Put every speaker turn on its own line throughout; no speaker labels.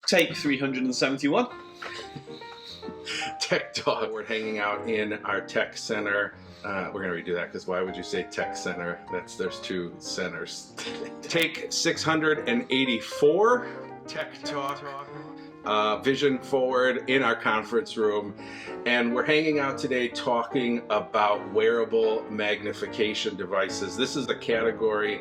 Take 371.
Tech Talk. We're hanging out in our tech center. We're going to redo that because why would you say tech center? There's two centers. Take 684. Tech Talk. Vision Forward in our conference room, and we're hanging out today talking about wearable magnification devices. This is a category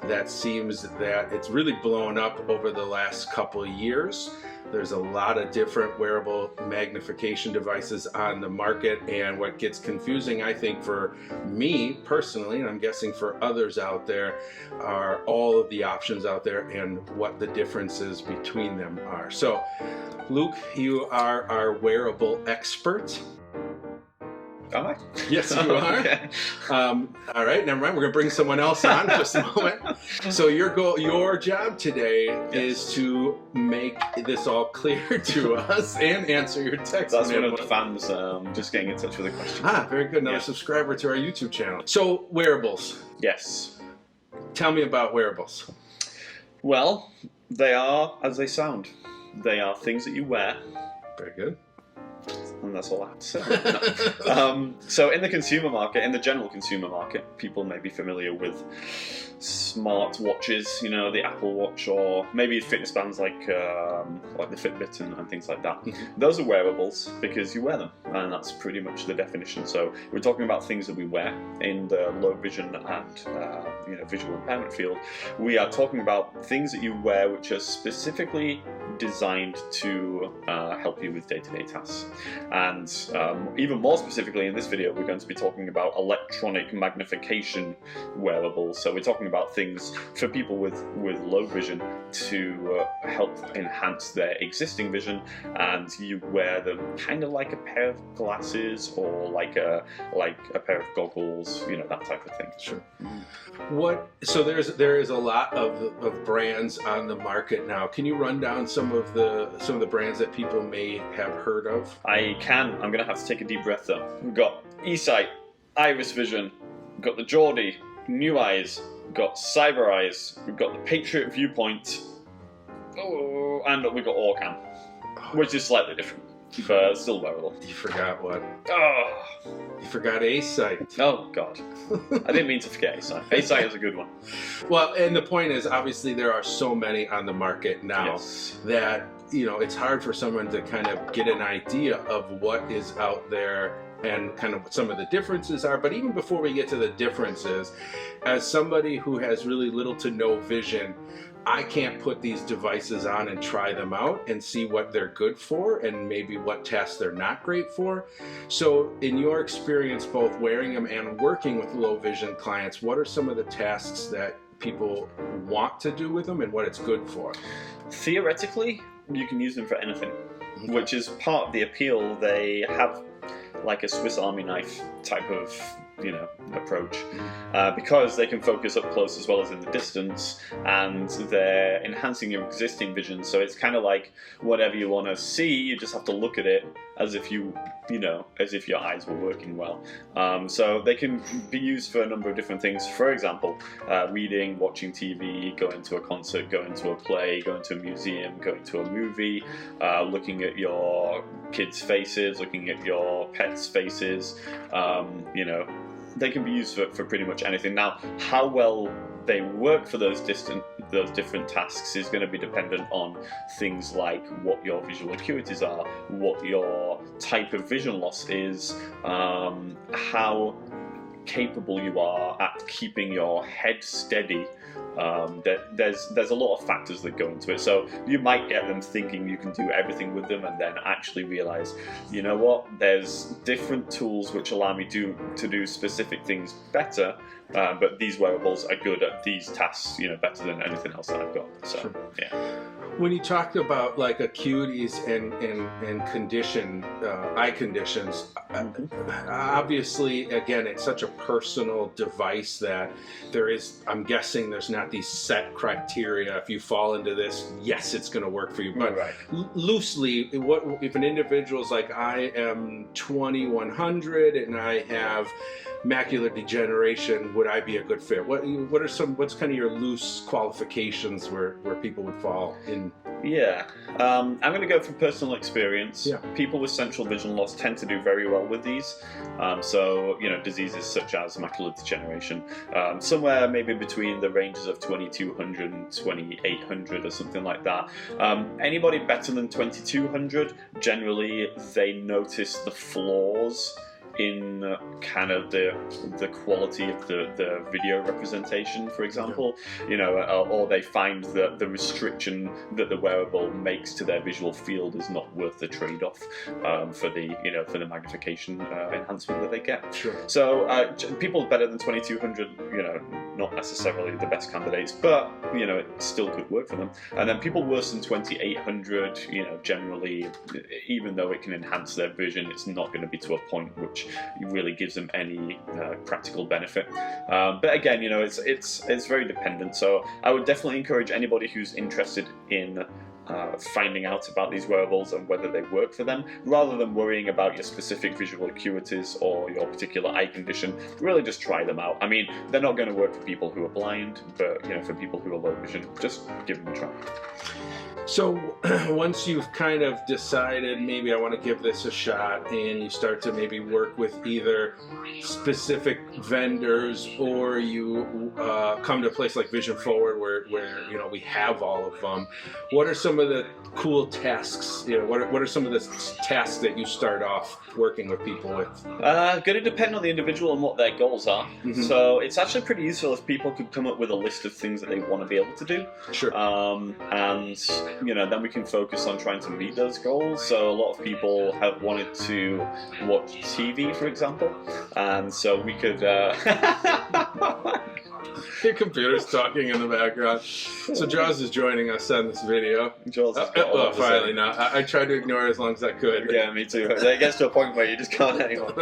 that seems that it's really blown up over the last couple of years. There's a lot of different wearable magnification devices on the market, and what gets confusing, I think, for me personally, and I'm guessing for others out there, are all of the options out there and what the differences between them are. So, Luke, you are our wearable expert.
Am I?
Yes, you are.
Okay.
All right, never mind. We're going to bring someone else on in just a moment. So your job today is to make this all clear to us and answer your text.
That's one of the fans just getting in touch with a question.
Very good. Another subscriber to our YouTube channel. So, wearables.
Yes.
Tell me about wearables.
Well, they are as they sound. They are things that you wear.
Very good.
And that's all I have to say. So in the consumer market, in the general consumer market, people may be familiar with smart watches, you know, the Apple Watch, or maybe fitness bands like the Fitbit and things like that. Those are wearables because you wear them, and that's pretty much the definition. So we're talking about things that we wear in the low vision and visual impairment field. We are talking about things that you wear which are specifically designed to help you with day-to-day tasks. And even more specifically in this video, we're going to be talking about electronic magnification wearables. So we're talking about things for people with low vision to help enhance their existing vision, and you wear them kind of like a pair of glasses or like a pair of goggles, you know, that type of thing.
Sure. So there is a lot of brands on the market now. Can you run down some of the brands that people may have heard of?
I can. I'm going to have to take a deep breath though. We've got eSight, IrisVision, we've got the Jordy, NuEyes, we've got CyberEyes, we've got the Patriot Viewpoint, and we've got Orcam, which is slightly different, but still wearable.
You forgot what? You forgot eSight.
Oh, God. I didn't mean to forget eSight. eSight is a good one.
Well, and the point is, obviously, there are so many on the market now that, you know, it's hard for someone to kind of get an idea of what is out there and kind of what some of the differences are. But even before we get to the differences, as somebody who has really little to no vision, I can't put these devices on and try them out and see what they're good for and maybe what tasks they're not great for. So in your experience, both wearing them and working with low vision clients, what are some of the tasks that people want to do with them and what it's good for?
Theoretically, you can use them for anything, which is part of the appeal. They have like a Swiss Army knife type of approach, because they can focus up close as well as in the distance, and they're enhancing your existing vision. So it's kind of like whatever you want to see, you just have to look at it as if as if your eyes were working well. So they can be used for a number of different things. For example, reading, watching TV, going to a concert, going to a play, going to a museum, going to a movie, looking at your kids' faces, looking at your pets' faces. They can be used for pretty much anything. Now, how well they work for those different tasks is going to be dependent on things like what your visual acuities are, what your type of vision loss is, how capable you are at keeping your head steady. There's a lot of factors that go into it. So you might get them thinking you can do everything with them, and then actually realize, you know what, there's different tools which allow me to do specific things better, but these wearables are good at these tasks, better than anything else that I've got. So
sure.
Yeah.
When you talk about like acuities and condition, eye conditions, obviously, again, it's such a personal device that I'm guessing there's not these set criteria. If you fall into this, yes, it's going to work for you. But loosely, if an individual's like, I am 2100 and I have macular degeneration, would I be a good fit? What's kind of your loose qualifications where people would fall in
Yeah, I'm going to go from personal experience.
Yeah.
People with central vision loss tend to do very well with these. So, diseases such as macular degeneration, somewhere maybe between the ranges of 2200 and 2800 or something like that. Anybody better than 2200, generally they notice the flaws in kind of the quality of the video representation, for example, or they find that the restriction that the wearable makes to their visual field is not worth the trade-off for the magnification enhancement that they get.
Sure.
So people better than 2200, not necessarily the best candidates, but it still could work for them. And then people worse than 2800, generally, even though it can enhance their vision, it's not going to be to a point which really gives them any practical benefit. But again, it's very dependent. So I would definitely encourage anybody who's interested in finding out about these wearables and whether they work for them, rather than worrying about your specific visual acuities or your particular eye condition. Really just try them out. I mean, they're not going to work for people who are blind, but for people who are low vision, just give them a try.
So once you've kind of decided maybe I want to give this a shot, and you start to maybe work with either specific vendors, or you come to a place like Vision Forward where we have all of them, what are some of the cool tasks? What are some of the tasks that you start off working with people with?
Going to depend on the individual and what their goals are.
Mm-hmm.
So it's actually pretty useful if people could come up with a list of things that they want to be able to do.
Sure.
And then we can focus on trying to meet those goals. So a lot of people have wanted to watch TV, for example, and so we could.
Your computer's talking in the background. So Jaws is joining us on this video.
Jaws has got a lot to
finally
say.
now. I tried to ignore it as long as I could.
Yeah, me too. It gets to a point where you just can't anymore.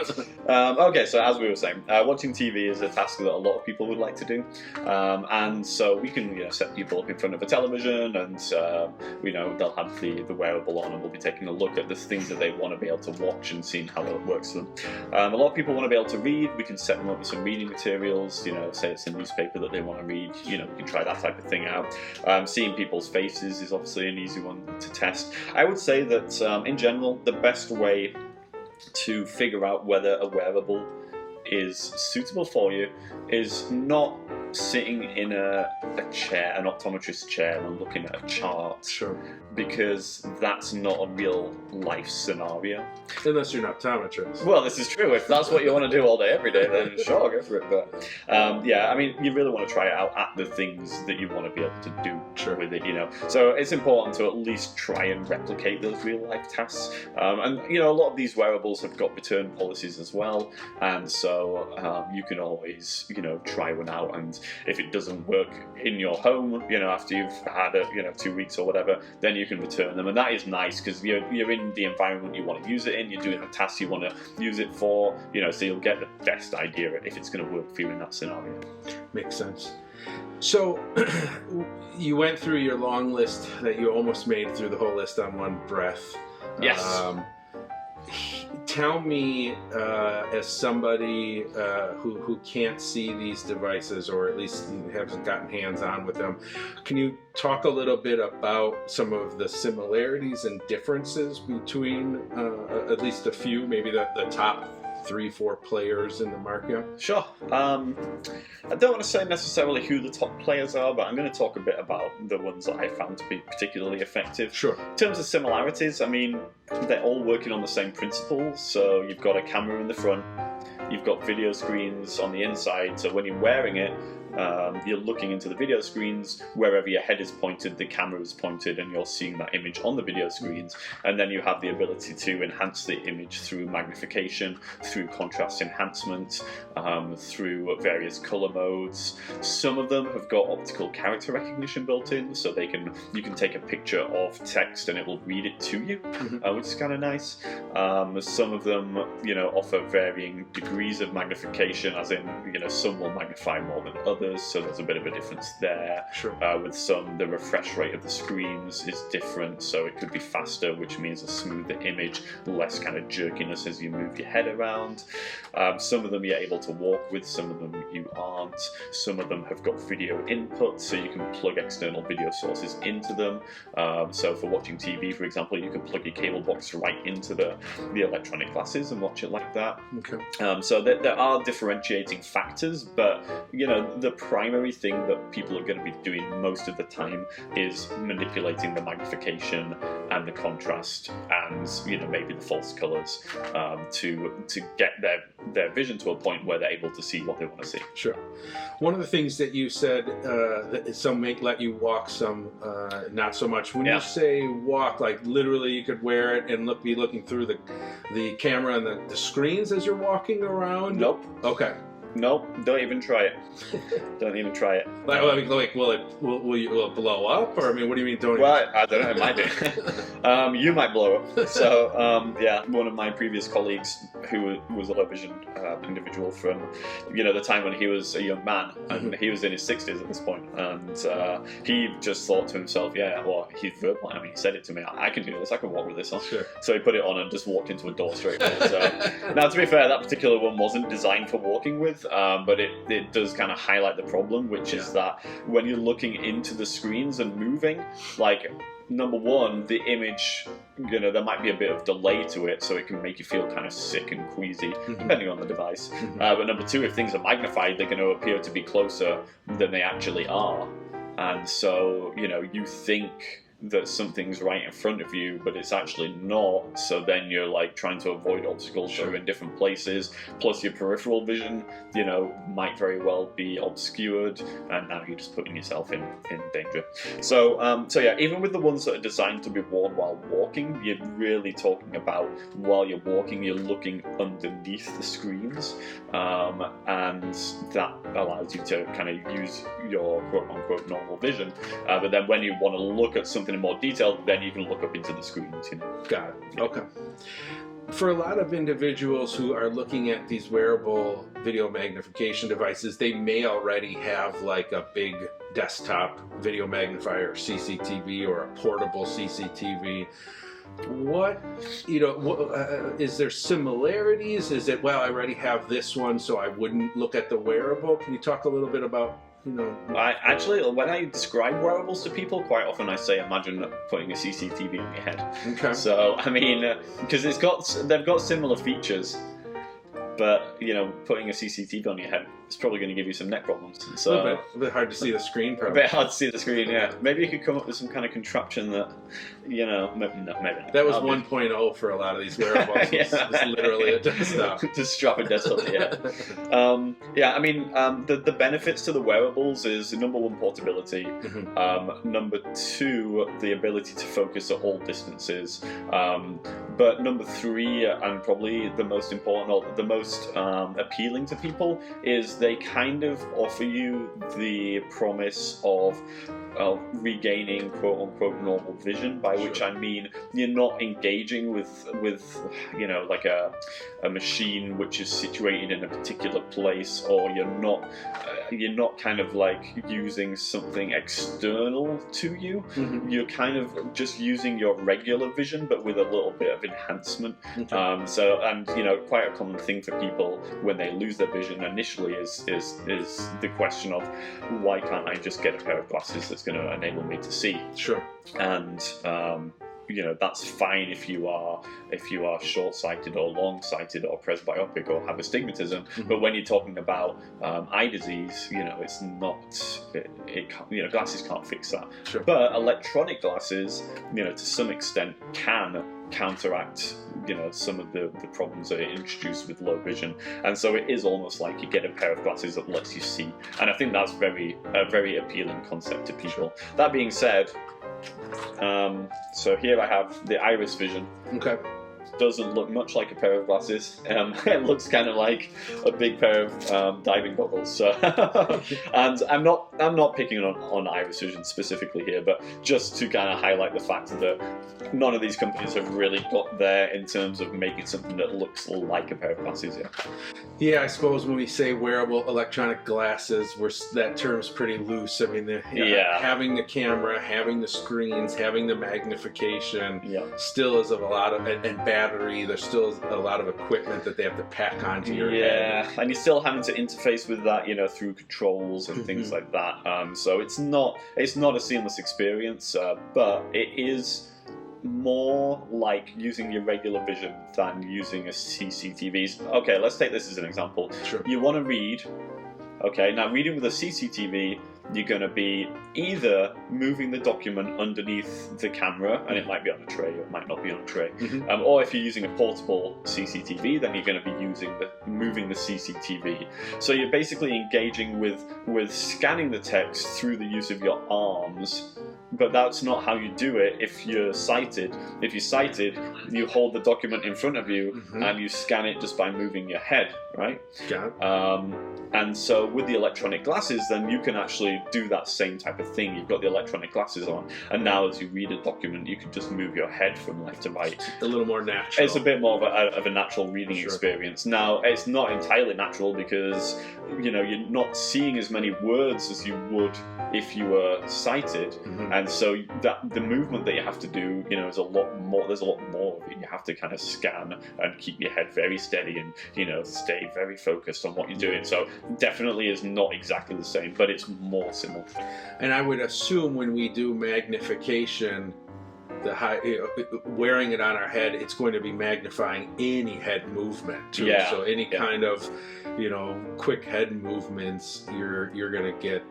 Okay, so as we were saying, watching TV is a task that a lot of people would like to do, and so we can set people up in front of a television, and they'll have the wearable on, and we'll be taking a look at the things that they want to be able to watch and seeing how it works for them. A lot of people want to be able to read. We can set them up with some reading materials. Say it's a newspaper that they want to read. We can try that type of thing out. Seeing people's faces is obviously an easy one to test. I would say that in general, the best way to figure out whether a wearable is suitable for you is not sitting in a chair, an optometrist chair, and looking at a chart.
Sure.
Because that's not a real life scenario.
Unless you're an optometrist.
Well, this is true. If that's what you want to do all day, every day, then sure, go for it. But you really want to try it out at the things that you want to be able to do with it, So it's important to at least try and replicate those real life tasks. And a lot of these wearables have got return policies as well. And so you can always, try one out. And if it doesn't work in your home, after you've had it, 2 weeks or whatever, then you can return them, and that is nice because you're in the environment you want to use it in. You're doing the tasks you want to use it for, so you'll get the best idea if it's going to work for you in that scenario.
Makes sense. So you went through your long list that you almost made through the whole list on one breath.
Yes.
Tell me, as somebody who can't see these devices, or at least hasn't gotten hands-on with them, can you talk a little bit about some of the similarities and differences between at least a few, maybe the top 3-4 players in the market?
Sure. I don't want to say necessarily who the top players are, but I'm going to talk a bit about the ones that I found to be particularly effective.
Sure.
In terms of similarities, I mean, they're all working on the same principles. So you've got a camera in the front, you've got video screens on the inside, so when you're wearing it, you're looking into the video screens. Wherever your head is pointed, the camera is pointed, and you're seeing that image on the video screens. And then you have the ability to enhance the image through magnification, through contrast enhancement, through various color modes. Some of them have got optical character recognition built in, so you can take a picture of text and it will read it to you, which is kind of nice. Some of them, offer varying degrees of magnification, as in, some will magnify more than others. others, so there's a bit of a difference there.
Sure.
With some, the refresh rate of the screens is different, so it could be faster, which means a smoother image, less kind of jerkiness as you move your head around. Some of them you're able to walk with, some of them you aren't. Some of them have got video input, so you can plug external video sources into them. So for watching TV, for example, you can plug your cable box right into the electronic glasses and watch it like that.
Okay.
So there are differentiating factors, but you know, the primary thing that people are going to be doing most of the time is manipulating the magnification and the contrast and, you know, maybe the false colors to get their vision to a point where they're able to see what they want to see.
Sure. One of the things that you said that some may let you walk, some not so much. When you say walk, like literally you could wear it and be looking through the camera and the screens as you're walking around?
Nope.
Okay.
Nope, don't even try it. Don't even try it.
Like, will it blow up? Or I mean, what do you mean? Don't.
Well, I don't know. It might do. You might blow up. So yeah, one of my previous colleagues who was a low vision individual from, you know, the time when he was a young man, and he was in his 60s at this point, and he just thought to himself, yeah, well, he's verbal. I mean, he said it to me. I can do this. I can walk with this on.
Sure.
So he put it on and just walked into a door straight away. So now, to be fair, that particular one wasn't designed for walking with. But it does kind of highlight the problem, which is that when you're looking into the screens and moving, like, number one, the image, you know, there might be a bit of delay to it, so it can make you feel kind of sick and queasy, depending on the device. But number two, if things are magnified, they're going to appear to be closer than they actually are. And so, you know, you think that something's right in front of you, but it's actually not, so then you're like trying to avoid obstacles that are in different places, plus your peripheral vision, you know, might very well be obscured, and now you're just putting yourself in danger. So yeah, even with the ones that are designed to be worn while walking, you're really talking about while you're walking, you're looking underneath the screens, and that allows you to kind of use your quote-unquote normal vision, but then when you want to look at something in more detail, then you can look up into the screens, you know.
Got it. Okay. For a lot of individuals who are looking at these wearable video magnification devices, they may already have like a big desktop video magnifier, CCTV, or a portable CCTV. What, you know, is there similarities? Is it, well, I already have this one, so I wouldn't look at the wearable? Can you talk a little bit about, you know?
Actually, when I describe wearables to people, quite often I say, imagine putting a CCTV on your head. Okay. So, I mean, because they've got similar features, but, you know, putting a CCTV on your head is probably going to give you some neck problems. So,
a bit hard to see the screen, probably.
A bit hard to see the screen, yeah. Maybe you could come up with some kind of contraption that, you know, maybe not.
That was 1.0 for a lot of these wearables. It's literally a desktop.
Just strap a desktop, yeah. Yeah, I mean, the benefits to the wearables is, number one, portability. Number two, the ability to focus at all distances. But number three, and probably the most important, or the most appealing to people, is they kind of offer you the promise of regaining quote-unquote normal vision, by which I mean you're not engaging with you know, like a machine which is situated in a particular place, or you're not kind of like using something external to you. You're kind of just using your regular vision, but with a little bit of enhancement. So, and you know, quite a common thing for people when they lose their vision initially is the question of, why can't I just get a pair of glasses that's going to enable me to see? Sure. And you know, that's fine if you are short-sighted or long-sighted or presbyopic or have astigmatism. But when you're talking about eye disease, you know, it's not. It can't, you know, glasses can't fix that. Sure. But electronic glasses, you know, to some extent can counteract, you know, some of the problems that are introduced with low vision, and so it is almost like you get a pair of glasses that lets you see, and I think that's a very appealing concept to people. That being said, so here I have the IrisVision. Okay. doesn't look much like a pair of glasses. It looks kind of like a big pair of diving goggles. So, and I'm not picking on IrisVision specifically here, but just to kind of highlight the fact that none of these companies have really got there in terms of making something that looks like a pair of glasses yet.
Yeah, I suppose when we say wearable electronic glasses, that term's pretty loose. I mean, having the camera, having the screens, having the magnification, still is a lot of, and battery, there's still a lot of equipment that they have to pack onto your head.
Yeah, and you're still having to interface with that, through controls and things like that. So it's not a seamless experience, but it is more like using your regular vision than using a CCTV. Okay, let's take this as an example.
Sure.
You want to read. Okay, now reading with a CCTV, you're going to be either moving the document underneath the camera, and it might be on a tray or it might not be on a tray, or if you're using a portable CCTV, then you're going to be moving the CCTV. So you're basically engaging with scanning the text through the use of your arms. But that's not how you do it if you're sighted. If you're sighted, you hold the document in front of you and you scan it just by moving your head, right?
Got it.
And so with the electronic glasses, then you can actually do that same type of thing. You've got the electronic glasses on, and now as you read a document, you can just move your head from left to right.
A little more natural.
It's a bit more of a natural reading experience. Now, it's not entirely natural because, you're not seeing as many words as you would if you were sighted. And so the movement that you have to do, is a lot more. There's a lot more of it. You have to kind of scan and keep your head very steady and, stay very focused on what you're doing. So definitely is not exactly the same, but it's more similar.
And I would assume when we do magnification, wearing it on our head, it's going to be magnifying any head movement too.
Yeah.
So any kind of, quick head movements, you're going to get,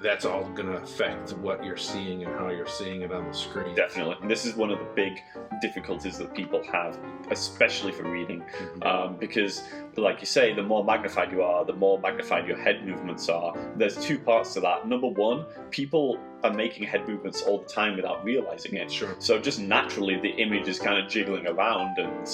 that's all going to affect what you're seeing and how you're seeing it on the screen.
Definitely. And this is one of the big difficulties that people have, especially for reading, because, like you say, the more magnified you are, the more magnified your head movements are. There's two parts to that. Number one, people are making head movements all the time without realizing it.
Sure.
So just naturally, the image is kind of jiggling around, and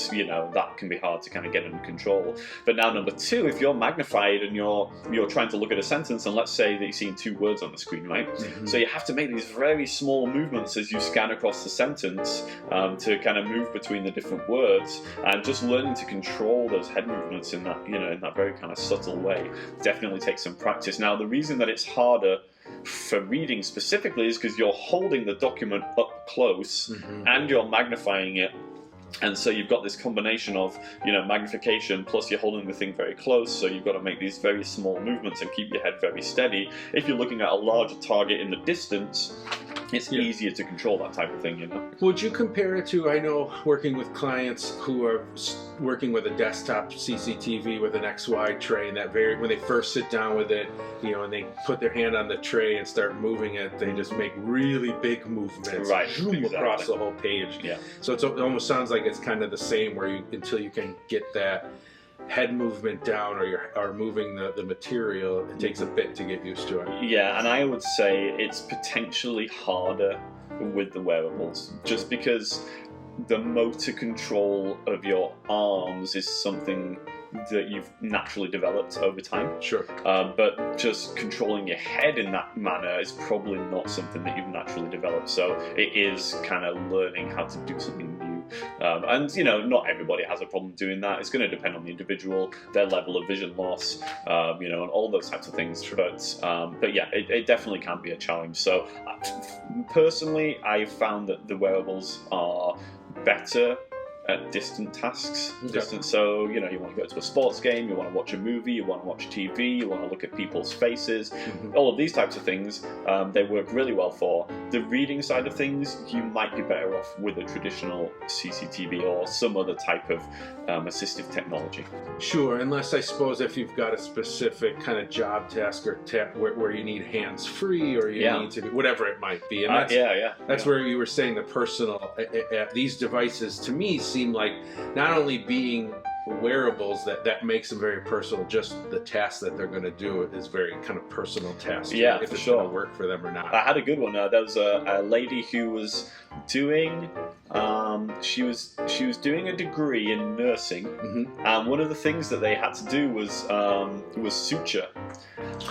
that can be hard to kind of get under control. But now, number two, if you're magnified and you're trying to look at a sentence, and let's say that you're seeing two words on the screen, right? So you have to make these very small movements as you scan across the sentence to kind of move between the different words, and just learning to control those head movements in that, in that very kind of subtle way definitely takes some practice. Now, the reason that it's harder for reading specifically is because you're holding the document up close and you're magnifying it. And so you've got this combination of, magnification, plus you're holding the thing very close, so you've got to make these very small movements and keep your head very steady. If you're looking at a larger target in the distance, it's easier to control that type of thing,
Would you compare it to, I know, working with clients who are working with a desktop CCTV with an XY tray, and when they first sit down with it, and they put their hand on the tray and start moving it, they just make really big movements, across the whole page.
Yeah.
So it almost sounds like it's kind of the same, where until you can get that head movement down, or moving the material, it takes a bit to get used to it.
Yeah, and I would say it's potentially harder with the wearables, just because the motor control of your arms is something that you've naturally developed over time.
Sure.
But just controlling your head in that manner is probably not something that you've naturally developed. So it is kind of learning how to do something new. And not everybody has a problem doing that. It's going to depend on the individual, their level of vision loss, and all those types of things. But yeah, it definitely can be a challenge. So personally, I found that the wearables are better at distant tasks. So you want to go to a sports game, you want to watch a movie, you want to watch TV, you want to look at people's faces, all of these types of things, they work really well for. The reading side of things, you might be better off with a traditional CCTV or some other type of assistive technology.
Sure, unless I suppose if you've got a specific kind of job task or where you need hands-free, or you need to be, whatever it might be. And that's where you were saying the personal, these devices to me seem like not only being wearables that makes them very personal, just the task that they're going to do is very kind of personal task. If it's going to work for them or not.
I had a good one. There was a lady who was doing she was doing a degree in nursing, and one of the things that they had to do was suture.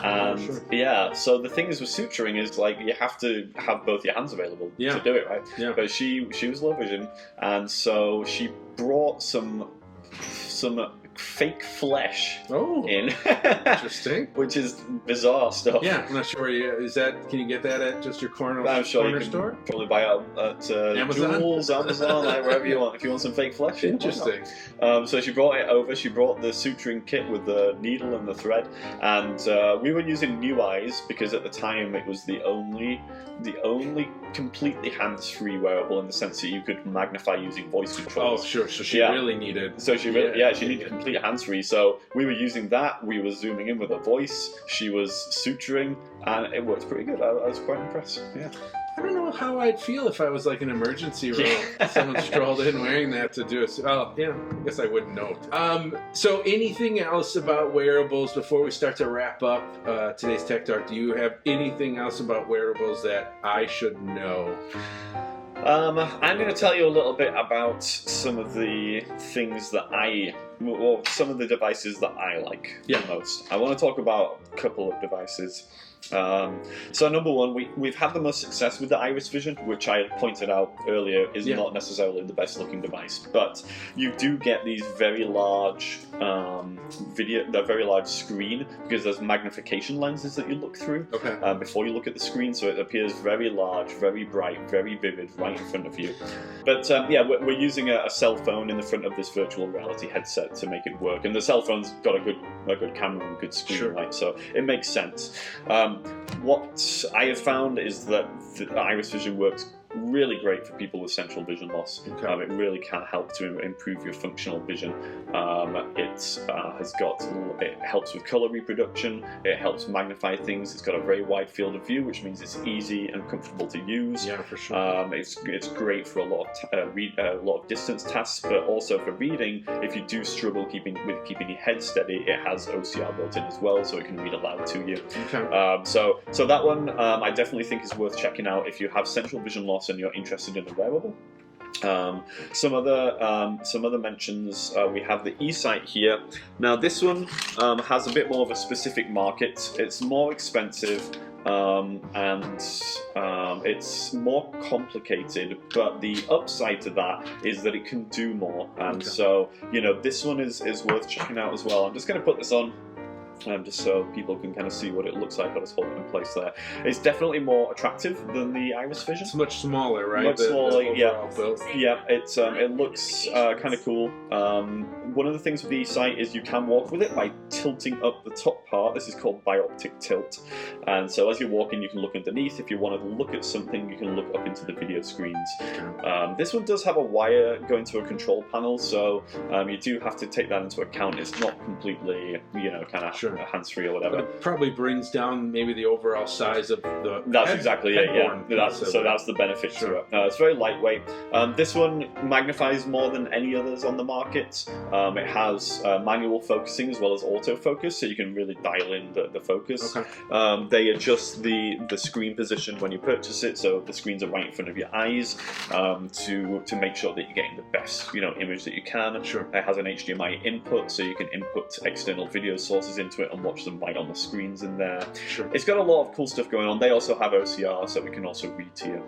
And yeah, so the thing is with suturing is like you have to have both your hands available to do it, right? Yeah. But she was low vision, and so she brought some fake flesh in.
Interesting.
Which is bizarre stuff.
Yeah, I'm not sure. Can you get that at just your corner store?
Probably buy it at
Amazon?
Jewels, Amazon, like wherever you want. If you want some fake flesh.
Interesting.
So she brought it over. She brought the suturing kit with the needle and the thread, and we were using NuEyes because at the time it was the only completely hands-free wearable in the sense that you could magnify using voice controls.
Oh, sure. So she really needed.
So she needed complete hands-free. So we were using that. We were zooming in with a voice. She was suturing, and it worked pretty good. I was quite impressed. Yeah.
I don't know how I'd feel if I was like an emergency room. Someone strolled in wearing that to do it. Oh, yeah, I guess I wouldn't know. So anything else about wearables before we start to wrap up today's Tech Talk? Do you have anything else about wearables that I should know?
I'm going to tell you a little bit about some of the things that some of the devices that I like the most. I want to talk about a couple of devices. So number one, we've had the most success with the IrisVision, which I had pointed out earlier is not necessarily the best looking device, but you do get these very large very large screen because there's magnification lenses that you look through before you look at the screen, so it appears very large, very bright, very vivid right in front of you. But we're using a cell phone in the front of this virtual reality headset to make it work, and the cell phone's got a good camera and good screen light, so it makes sense. What I have found is that the IrisVision works really great for people with central vision loss. It really can help to improve your functional vision. It helps with color reproduction. It helps magnify things. It's got a very wide field of view, which means it's easy and comfortable to use.
Yeah, for sure.
It's great for a lot of distance tasks, but also for reading. If you do struggle keeping your head steady, it has OCR built in as well, so it can read aloud to you. So that one I definitely think is worth checking out if you have central vision loss and you're interested in a wearable. Some other mentions, we have the eSight here. Now this one has a bit more of a specific market. It's more expensive and it's more complicated, but the upside to that is that it can do more, and so this one is worth checking out as well. I'm just going to put this on just so people can kind of see what it looks like. I'll just hold it in place there. It's definitely more attractive than the IrisVision.
It's much smaller, right?
Much smaller, yeah. Yeah, it looks kind of cool. One of the things with the eSight is you can walk with it by tilting up the top part. This is called Biotic Tilt, and so as you're walking you can look underneath. If you want to look at something you can look up into the video screens. This one does have a wire going to a control panel, so you do have to take that into account. It's not completely kind of hands-free or whatever.
But it probably brings down maybe the overall size of the
That's exactly it, yeah. That's the benefit to it. It's very lightweight. This one magnifies more than any others on the market. It has manual focusing as well as autofocus, so you can really dial in the focus. They adjust the screen position when you purchase it, so the screens are right in front of your eyes to make sure that you're getting the best image that you can. It has an HDMI input, so you can input external video sources into it and watch them right on the screens in there. It's got a lot of cool stuff going on. They also have OCR, so we can also read to you.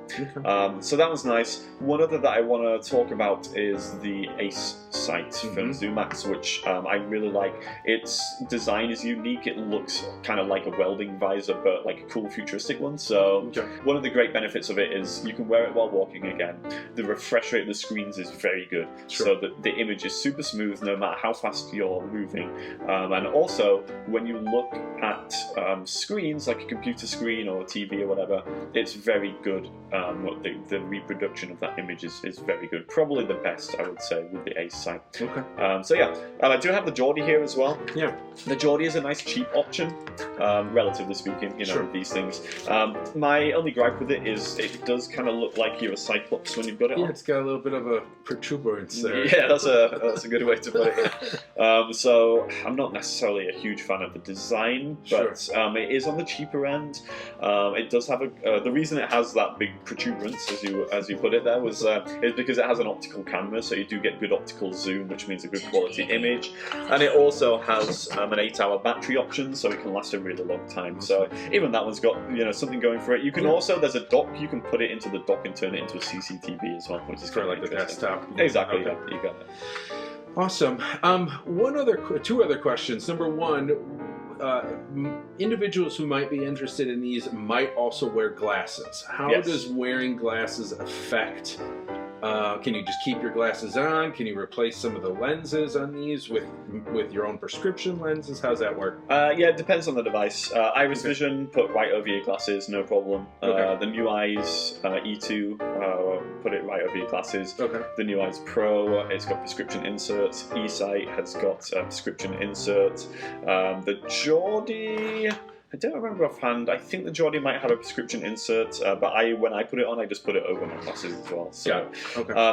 So that was nice. One other that I want to talk about is the Acesight from ZoomX, which I really like. Its design is unique. It looks kind of like a welding visor, but like a cool futuristic one. So one of the great benefits of it is you can wear it while walking again. The refresh rate of the screens is very good, so that the image is super smooth no matter how fast you're moving. And also, when you look at screens, like a computer screen or a TV or whatever, it's very good. The reproduction of that image is very good. Probably the best, I would say, with the Acesight. I do have the Jordy here as well. The Jordy is a nice cheap option, relatively speaking, with these things. My only gripe with it is it does kind of look like you're a Cyclops when you've got it on.
It's got a little bit of a protuberance there.
Yeah, that's a good way to put it. So I'm not necessarily a huge fan of the design, but it is on the cheaper end. It does have the reason it has that big protuberance, as you put it there, is because it has an optical camera, so you do get good optical zoom, which means a good quality image, and it also has an 8-hour battery option, so it can last a really long time. So even that one's got something going for it. You can also, there's a dock, you can put it into the dock and turn it into a CCTV as well, which is
for like the desktop.
Exactly,
okay.
Yeah, you got it.
Awesome. Two other questions. Number one, individuals who might be interested in these might also wear glasses. How does wearing glasses affect? Can you just keep your glasses on? Can you replace some of the lenses on these with your own prescription lenses? How's that work?
Yeah, it depends on the device. IrisVision, put right over your glasses, no problem. The NuEyes E2, put it right over your glasses. The NuEyes Pro, it's got prescription inserts. eSight has got prescription inserts. The Jordy, I don't remember offhand. I think the Jordy might have a prescription insert, but when I put it on, I just put it over my glasses as well. So,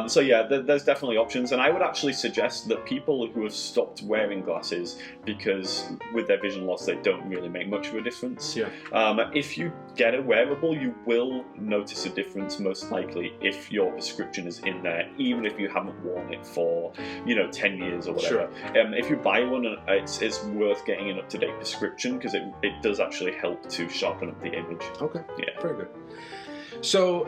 so yeah, there's definitely options, and I would actually suggest that people who have stopped wearing glasses because with their vision loss they don't really make much of a difference. If you get a wearable, you will notice a difference most likely if your prescription is in there, even if you haven't worn it for 10 years or whatever. If you buy one, it's worth getting an up-to-date prescription because it does actually help to sharpen up the image.
Very good. So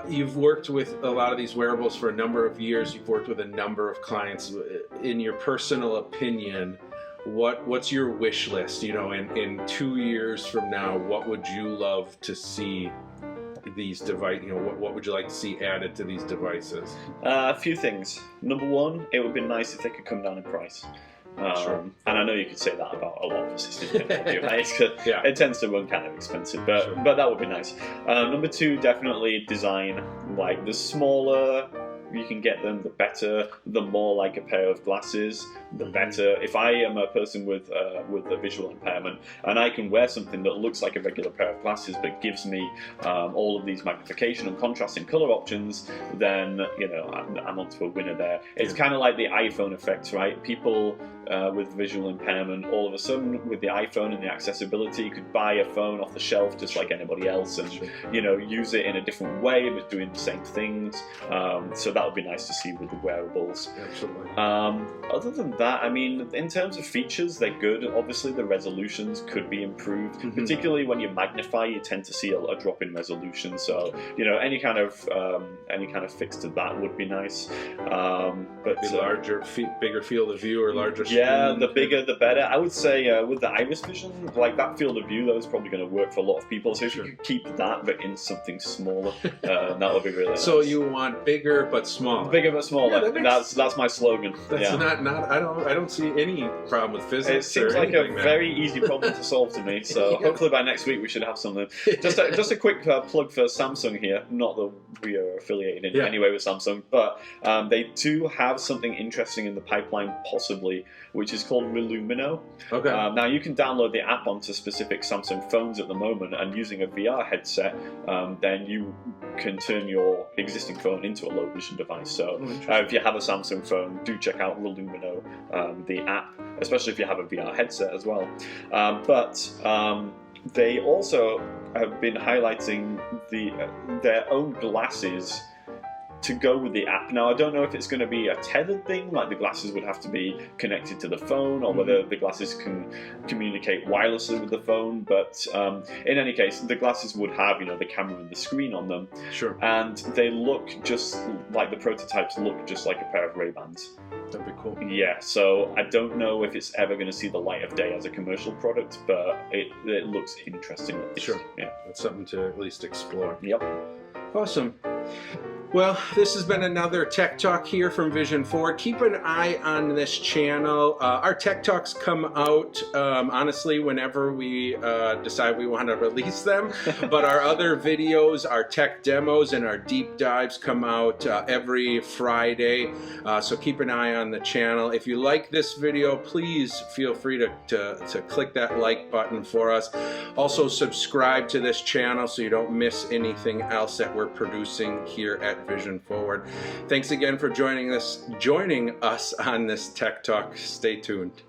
you've worked with a lot of these wearables for a number of years. You've worked with a number of clients. In your personal opinion, what's your wish list? In 2 years from now, what would you love to see these devices? What would you like to see added to these devices?
A few things. Number one, it would be nice if they could come down in price. And I know you could say that about a lot of assistive technology, right? It tends to run kind of expensive, but that would be nice. Number two, definitely design. Like, the smaller you can get them, the better. The more like a pair of glasses, the better. If I am a person with a visual impairment and I can wear something that looks like a regular pair of glasses but gives me all of these magnification and contrasting color options, then I'm onto a winner there. It's kind of like the iPhone effect, right? People with visual impairment, all of a sudden with the iPhone and the accessibility, you could buy a phone off the shelf just like anybody else, and use it in a different way but doing the same things. So that would be nice to see with the wearables.
Absolutely.
Other than that, I mean, in terms of features, they're good. Obviously, the resolutions could be improved. Particularly when you magnify, you tend to see a drop in resolution. So any kind of fix to that would be nice. But
larger, bigger field of view, or larger.
Yeah, the bigger the better. I would say with the IrisVision, like that field of view, that was probably going to work for a lot of people. So if you could keep that, but in something smaller, that would be really nice.
So you want bigger but smaller.
Bigger but smaller. That's my slogan.
That's not. I don't see any problem with physics.
It seems like a very easy problem to solve to me. So hopefully by next week we should have something. Just a quick plug for Samsung here. Not that we are affiliated in any way with Samsung, but they do have something interesting in the pipeline, possibly, which is called Relumino. Now you can download the app onto specific Samsung phones at the moment, and using a VR headset, then you can turn your existing phone into a low vision device. So if you have a Samsung phone, do check out Relumino, the app, especially if you have a VR headset as well. But they also have been highlighting their own glasses to go with the app. Now, I don't know if it's going to be a tethered thing, like the glasses would have to be connected to the phone, or whether the glasses can communicate wirelessly with the phone, but in any case, the glasses would have, the camera and the screen on them. And they look just like the prototypes look just like a pair of Ray-Bans.
That'd be cool.
Yeah, so I don't know if it's ever going to see the light of day as a commercial product, but it looks interesting at least. Yeah.
It's something to at least explore.
Yep.
Awesome. Well, this has been another Tech Talk here from Vision Forward. Keep an eye on this channel. Our Tech Talks come out, honestly, whenever we decide we want to release them. But our other videos, our tech demos, and our deep dives come out every Friday. So keep an eye on the channel. If you like this video, please feel free to click that like button for us. Also, subscribe to this channel so you don't miss anything else that we're producing here at Vision Forward. Thanks again for joining us on this Tech Talk. Stay tuned.